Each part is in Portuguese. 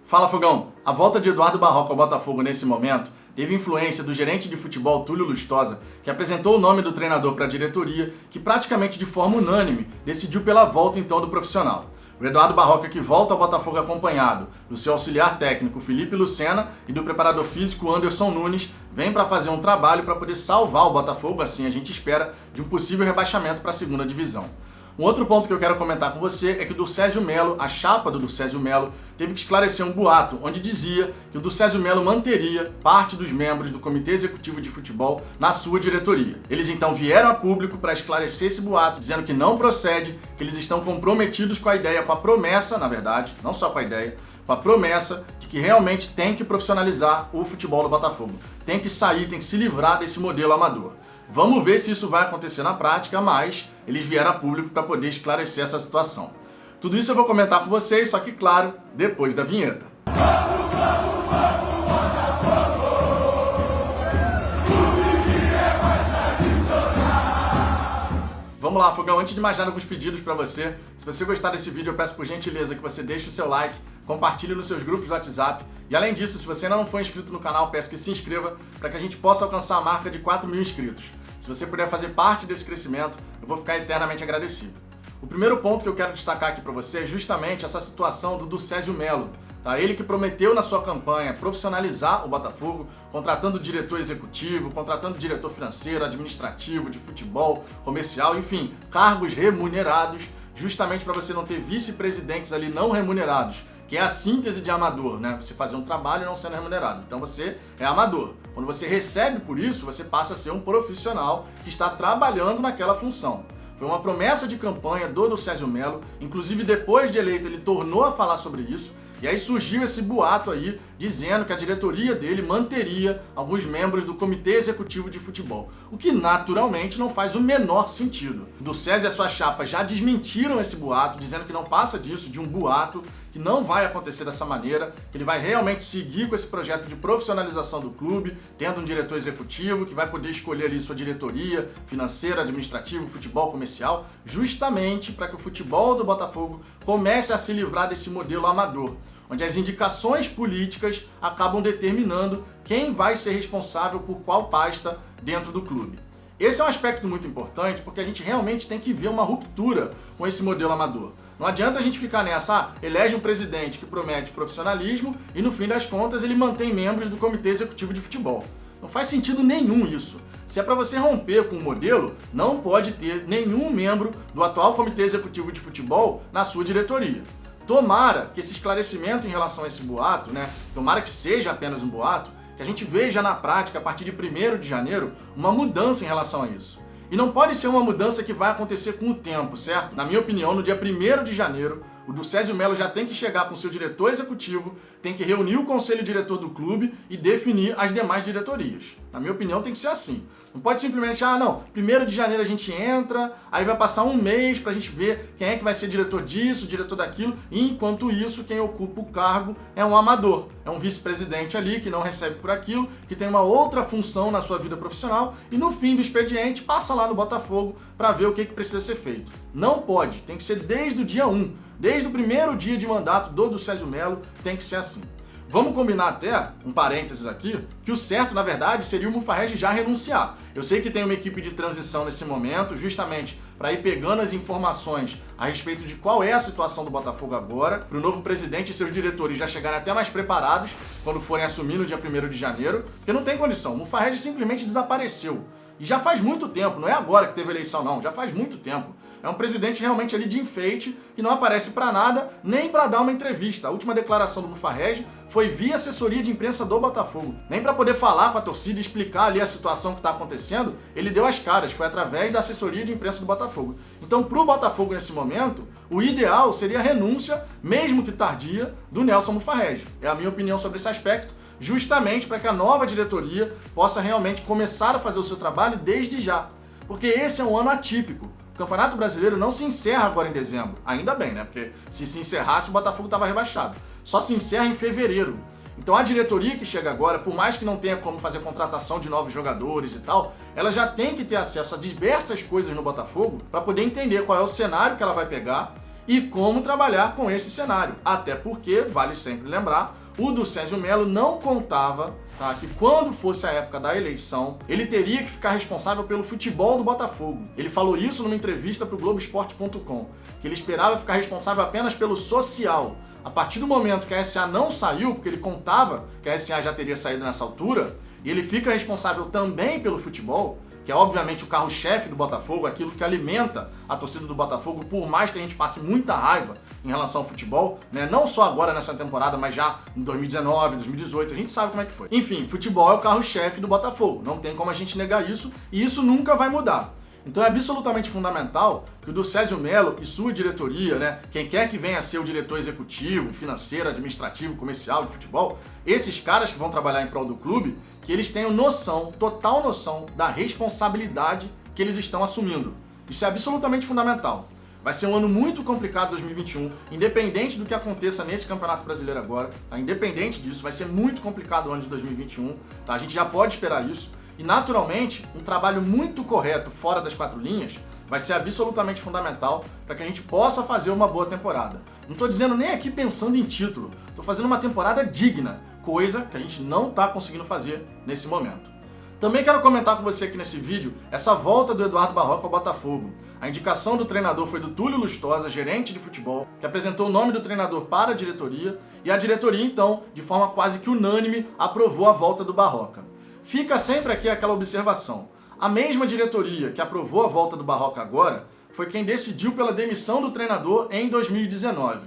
Fala, Fogão! A volta de Eduardo Barroca ao Botafogo nesse momento teve influência do gerente de futebol Túlio Lustosa, que apresentou o nome do treinador para a diretoria, que praticamente de forma unânime decidiu pela volta então do profissional. O Eduardo Barroca, que volta ao Botafogo acompanhado do seu auxiliar técnico Felipe Lucena e do preparador físico Anderson Nunes, vem para fazer um trabalho para poder salvar o Botafogo, assim a gente espera, de um possível rebaixamento para a segunda divisão. Um outro ponto que eu quero comentar com você é que o Durcésio Melo, a chapa do Durcésio Melo, teve que esclarecer um boato onde dizia que o Durcésio Melo manteria parte dos membros do Comitê Executivo de Futebol na sua diretoria. Eles então vieram a público para esclarecer esse boato, dizendo que não procede, que eles estão comprometidos com a ideia, com a promessa, na verdade, não só com a ideia, com a promessa de que realmente tem que profissionalizar o futebol do Botafogo. Tem que sair, tem que se livrar desse modelo amador. Vamos ver se isso vai acontecer na prática, mas eles vieram a público para poder esclarecer essa situação. Tudo isso eu vou comentar com vocês, só que, claro, depois da vinheta. Vamos lá, Fogão, antes de mais nada, alguns pedidos para você. Se você gostar desse vídeo, eu peço por gentileza que você deixe o seu like, compartilhe nos seus grupos do WhatsApp. E além disso, se você ainda não for inscrito no canal, peço que se inscreva para que a gente possa alcançar a marca de 4.000 inscritos. Se você puder fazer parte desse crescimento, eu vou ficar eternamente agradecido. O primeiro ponto que eu quero destacar aqui para você é justamente essa situação do Durcésio Melo. Tá? Ele que prometeu na sua campanha profissionalizar o Botafogo, contratando diretor executivo, contratando diretor financeiro, administrativo, de futebol, comercial, enfim, cargos remunerados, justamente para você não ter vice-presidentes ali não remunerados, que é a síntese de amador, né? Você fazer um trabalho não sendo remunerado. Então você é amador. Quando você recebe por isso, você passa a ser um profissional que está trabalhando naquela função. Foi uma promessa de campanha do Durcésio Melo, inclusive depois de eleito ele tornou a falar sobre isso, e aí surgiu esse boato aí, dizendo que a diretoria dele manteria alguns membros do Comitê Executivo de Futebol, o que naturalmente não faz o menor sentido. O Durcésio e a sua chapa já desmentiram esse boato, dizendo que não passa disso, de um boato, que não vai acontecer dessa maneira, que ele vai realmente seguir com esse projeto de profissionalização do clube, tendo um diretor executivo que vai poder escolher ali sua diretoria financeira, administrativo, futebol comercial, justamente para que o futebol do Botafogo comece a se livrar desse modelo amador, onde as indicações políticas acabam determinando quem vai ser responsável por qual pasta dentro do clube. Esse é um aspecto muito importante porque a gente realmente tem que ver uma ruptura com esse modelo amador. Não adianta a gente ficar nessa, elege um presidente que promete profissionalismo e no fim das contas ele mantém membros do Comitê Executivo de Futebol. Não faz sentido nenhum isso. Se é para você romper com o modelo, não pode ter nenhum membro do atual Comitê Executivo de Futebol na sua diretoria. Tomara que esse esclarecimento em relação a esse boato, tomara que seja apenas um boato, que a gente veja na prática, a partir de 1º de janeiro, uma mudança em relação a isso. E não pode ser uma mudança que vai acontecer com o tempo, certo? Na minha opinião, no dia 1º de janeiro, o Durcésio Melo já tem que chegar com seu diretor executivo, tem que reunir o conselho diretor do clube e definir as demais diretorias. Na minha opinião, tem que ser assim. Não pode simplesmente, 1º de janeiro a gente entra, aí vai passar um mês pra gente ver quem é que vai ser diretor disso, diretor daquilo, e enquanto isso, quem ocupa o cargo é um amador, é um vice-presidente ali que não recebe por aquilo, que tem uma outra função na sua vida profissional e no fim do expediente passa lá no Botafogo para ver o que precisa ser feito. Não pode, tem que ser desde o dia 1, desde o primeiro dia de mandato do Durcésio Melo, tem que ser assim. Vamos combinar até, um parênteses aqui, que o certo, na verdade, seria o Mufarrege já renunciar. Eu sei que tem uma equipe de transição nesse momento, justamente para ir pegando as informações a respeito de qual é a situação do Botafogo agora, para o novo presidente e seus diretores já chegarem até mais preparados quando forem assumir no dia 1º de janeiro, porque não tem condição, o Mufarrege simplesmente desapareceu. E já faz muito tempo, não é agora que teve eleição não, já faz muito tempo. É um presidente realmente ali de enfeite, que não aparece para nada, nem para dar uma entrevista. A última declaração do Mufarrege foi via assessoria de imprensa do Botafogo. Nem para poder falar com a torcida e explicar ali a situação que está acontecendo, ele deu as caras, foi através da assessoria de imprensa do Botafogo. Então, para o Botafogo nesse momento, o ideal seria a renúncia, mesmo que tardia, do Nelson Mufarrege. É a minha opinião sobre esse aspecto, justamente para que a nova diretoria possa realmente começar a fazer o seu trabalho desde já. Porque esse é um ano atípico. O Campeonato Brasileiro não se encerra agora em dezembro. Ainda bem, né? Porque se encerrasse, o Botafogo estava rebaixado. Só se encerra em fevereiro. Então a diretoria que chega agora, por mais que não tenha como fazer contratação de novos jogadores e tal, ela já tem que ter acesso a diversas coisas no Botafogo para poder entender qual é o cenário que ela vai pegar e como trabalhar com esse cenário. Até porque, vale sempre lembrar, o do Césio Melo não contava, tá, que quando fosse a época da eleição, ele teria que ficar responsável pelo futebol do Botafogo. Ele falou isso numa entrevista para o Globoesporte.com, que ele esperava ficar responsável apenas pelo social. A partir do momento que a SA não saiu, porque ele contava que a SA já teria saído nessa altura, e ele fica responsável também pelo futebol, que é obviamente o carro-chefe do Botafogo, aquilo que alimenta a torcida do Botafogo, por mais que a gente passe muita raiva em relação ao futebol, né? Não só agora nessa temporada, mas já em 2019, 2018, a gente sabe como é que foi. Enfim, futebol é o carro-chefe do Botafogo, não tem como a gente negar isso, e isso nunca vai mudar. Então é absolutamente fundamental que o do Césio Melo e sua diretoria, né, quem quer que venha a ser o diretor executivo, financeiro, administrativo, comercial de futebol, esses caras que vão trabalhar em prol do clube, que eles tenham noção, total noção da responsabilidade que eles estão assumindo. Isso é absolutamente fundamental. Vai ser um ano muito complicado 2021, independente do que aconteça nesse Campeonato Brasileiro agora, tá? Independente disso, vai ser muito complicado o ano de 2021, tá? A gente já pode esperar isso. E, naturalmente, um trabalho muito correto fora das quatro linhas vai ser absolutamente fundamental para que a gente possa fazer uma boa temporada. Não estou dizendo nem aqui pensando em título, estou fazendo uma temporada digna, coisa que a gente não está conseguindo fazer nesse momento. Também quero comentar com você aqui nesse vídeo essa volta do Eduardo Barroca ao Botafogo. A indicação do treinador foi do Túlio Lustosa, gerente de futebol, que apresentou o nome do treinador para a diretoria, e a diretoria, então, de forma quase que unânime, aprovou a volta do Barroca. Fica sempre aqui aquela observação. A mesma diretoria que aprovou a volta do Barroca agora foi quem decidiu pela demissão do treinador em 2019.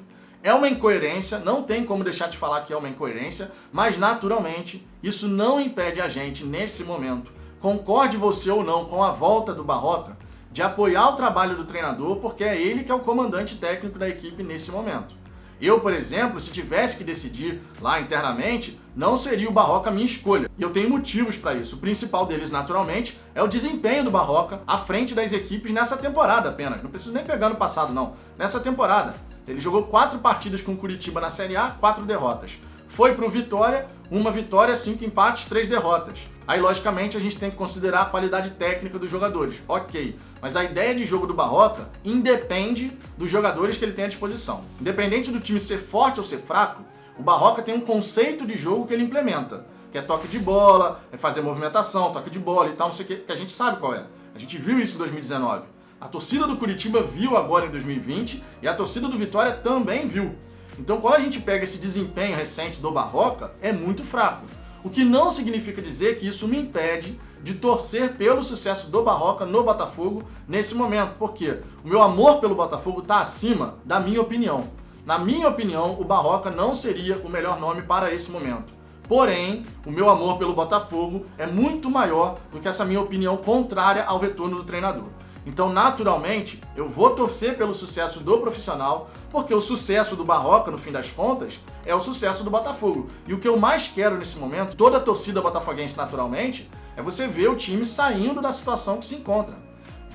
É uma incoerência, não tem como deixar de falar que é uma incoerência, mas naturalmente isso não impede a gente, nesse momento, concorde você ou não com a volta do Barroca, de apoiar o trabalho do treinador, porque é ele que é o comandante técnico da equipe nesse momento. Eu, por exemplo, se tivesse que decidir lá internamente, não seria o Barroca a minha escolha. E eu tenho motivos para isso. O principal deles, naturalmente, é o desempenho do Barroca à frente das equipes nessa temporada apenas. Não preciso nem pegar no passado, não. Nessa temporada. Ele jogou 4 partidas com o Curitiba na Série A, 4 derrotas. Foi pro Vitória, 1 vitória, 5 empates, 3 derrotas. Aí, logicamente, a gente tem que considerar a qualidade técnica dos jogadores. Ok, mas a ideia de jogo do Barroca independe dos jogadores que ele tem à disposição. Independente do time ser forte ou ser fraco, o Barroca tem um conceito de jogo que ele implementa, que é toque de bola, é fazer movimentação, toque de bola e tal, não sei o que a gente sabe qual é. A gente viu isso em 2019. A torcida do Curitiba viu agora em 2020 e a torcida do Vitória também viu. Então, quando a gente pega esse desempenho recente do Barroca, é muito fraco. O que não significa dizer que isso me impede de torcer pelo sucesso do Barroca no Botafogo nesse momento, porque o meu amor pelo Botafogo está acima da minha opinião. Na minha opinião, o Barroca não seria o melhor nome para esse momento. Porém, o meu amor pelo Botafogo é muito maior do que essa minha opinião contrária ao retorno do treinador. Então, naturalmente, eu vou torcer pelo sucesso do profissional, porque o sucesso do Barroca, no fim das contas, é o sucesso do Botafogo. E o que eu mais quero nesse momento, toda a torcida botafoguense naturalmente, é você ver o time saindo da situação que se encontra.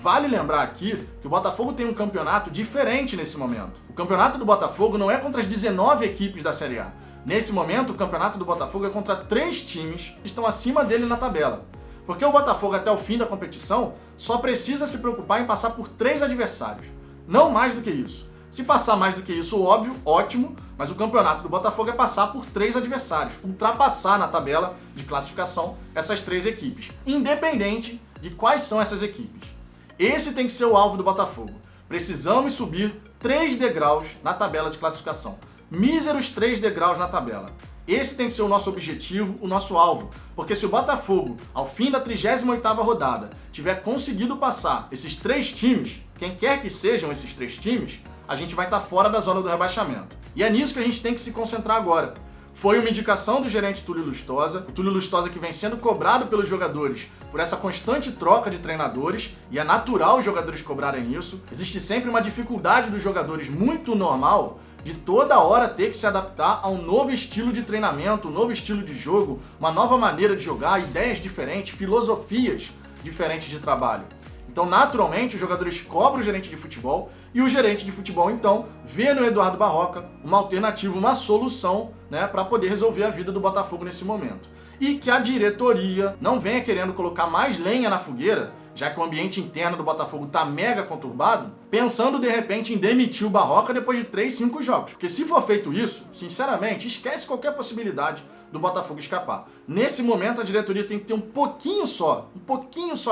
Vale lembrar aqui que o Botafogo tem um campeonato diferente nesse momento. O campeonato do Botafogo não é contra as 19 equipes da Série A. Nesse momento, o campeonato do Botafogo é contra 3 times que estão acima dele na tabela. Porque o Botafogo, até o fim da competição, só precisa se preocupar em passar por 3 adversários. Não mais do que isso. Se passar mais do que isso, óbvio, ótimo, mas o campeonato do Botafogo é passar por 3 adversários, ultrapassar na tabela de classificação essas 3 equipes, independente de quais são essas equipes. Esse tem que ser o alvo do Botafogo. Precisamos subir 3 degraus na tabela de classificação. Míseros 3 degraus na tabela. Esse tem que ser o nosso objetivo, o nosso alvo, porque se o Botafogo, ao fim da 38ª rodada, tiver conseguido passar esses 3 times, quem quer que sejam esses 3 times, a gente vai estar fora da zona do rebaixamento. E é nisso que a gente tem que se concentrar agora. Foi uma indicação do gerente Túlio Lustosa, o Túlio Lustosa que vem sendo cobrado pelos jogadores por essa constante troca de treinadores, e é natural os jogadores cobrarem isso. Existe sempre uma dificuldade dos jogadores muito normal de toda hora ter que se adaptar a um novo estilo de treinamento, um novo estilo de jogo, uma nova maneira de jogar, ideias diferentes, filosofias diferentes de trabalho. Então, naturalmente, os jogadores cobram o gerente de futebol e o gerente de futebol, então, vê no Eduardo Barroca uma alternativa, uma solução, né, para poder resolver a vida do Botafogo nesse momento. E que a diretoria não venha querendo colocar mais lenha na fogueira, já que o ambiente interno do Botafogo está mega conturbado, pensando de repente em demitir o Barroca depois de 3, 5 jogos. Porque se for feito isso, sinceramente, esquece qualquer possibilidade do Botafogo escapar. Nesse momento, a diretoria tem que ter um pouquinho só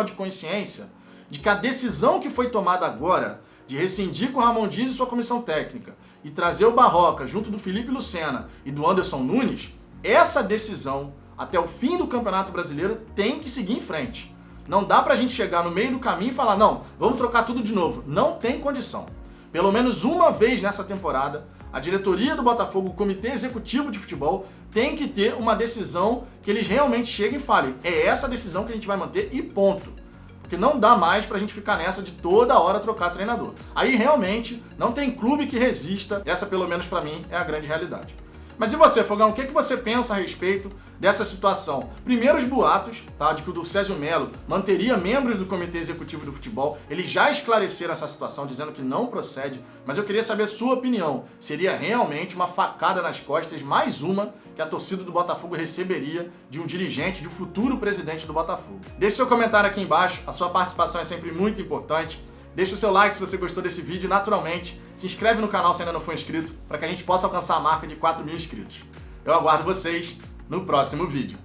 de consciência de que a decisão que foi tomada agora de rescindir com o Ramon Dias e sua comissão técnica e trazer o Barroca junto do Felipe Lucena e do Anderson Nunes, essa decisão, até o fim do Campeonato Brasileiro, tem que seguir em frente. Não dá pra gente chegar no meio do caminho e falar, não, vamos trocar tudo de novo. Não tem condição. Pelo menos uma vez nessa temporada, a diretoria do Botafogo, o comitê executivo de futebol, tem que ter uma decisão que eles realmente cheguem e falem, é essa decisão que a gente vai manter e ponto. Porque não dá mais pra gente ficar nessa de toda hora trocar treinador. Aí realmente não tem clube que resista, essa pelo menos pra mim é a grande realidade. Mas e você, Fogão, o que você pensa a respeito dessa situação? Primeiro os boatos, tá, de que o Durcésio Melo manteria membros do Comitê Executivo do Futebol. Eles já esclareceram essa situação, dizendo que não procede, mas eu queria saber a sua opinião. Seria realmente uma facada nas costas, mais uma, que a torcida do Botafogo receberia de um dirigente, de um futuro presidente do Botafogo? Deixe seu comentário aqui embaixo, a sua participação é sempre muito importante. Deixa o seu like se você gostou desse vídeo, naturalmente. Se inscreve no canal se ainda não for inscrito, para que a gente possa alcançar a marca de 4.000 inscritos. Eu aguardo vocês no próximo vídeo.